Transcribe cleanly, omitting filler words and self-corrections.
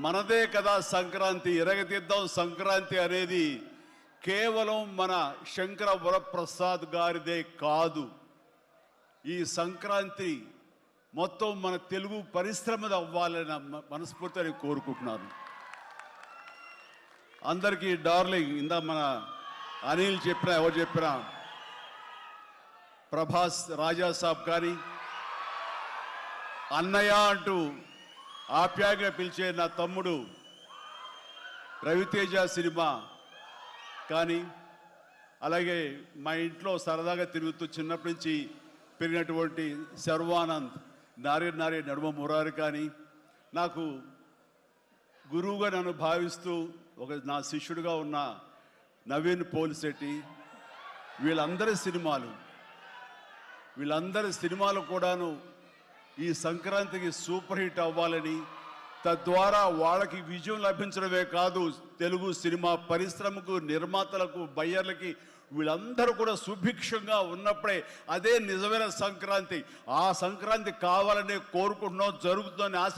మనదే కదా సంక్రాంతి, ఎరగతిద్దాం సంక్రాంతి అనేది కేవలం మన శంకర వరప్రసాద్ గారిదే కాదు. ఈ సంక్రాంతి మొత్తం మన తెలుగు పరిశ్రమ అవ్వాలని మనస్ఫూర్తిగా కోరుకుంటున్నాను. అందరికీ డార్లింగ్, ఇందా మన అనిల్ చెప్పినా, ఎవరు చెప్పినా, ప్రభాస్ రాజా సాబ్ కానీ, అన్నయ్య అంటూ ఆప్యాయంగా పిలిచే నా తమ్ముడు రవితేజ సినిమా కానీ, అలాగే మా ఇంట్లో సరదాగా తిరుగుతూ చిన్నప్పటి నుంచి పెరిగినటువంటి శర్వానంద్, నారి నడుమ మురారి కానీ, నాకు గురువుగా నన్ను భావిస్తూ నా శిష్యుడిగా ఉన్న నవీన్ పోలిశెట్టి, వీళ్ళందరి సినిమాలు కూడాను ఈ సంక్రాంతికి సూపర్ హిట్ అవ్వాలని, తద్వారా వాళ్ళకి విజయం లభించడమే కాదు, తెలుగు సినిమా పరిశ్రమకు, నిర్మాతలకు, బయ్యర్లకి వీళ్ళందరూ కూడా సుభిక్షంగా ఉన్నప్పుడే అదే నిజమైన సంక్రాంతి. ఆ సంక్రాంతి కావాలనే కోరుకుంటున్నాం, జరుగుతుందని ఆశ.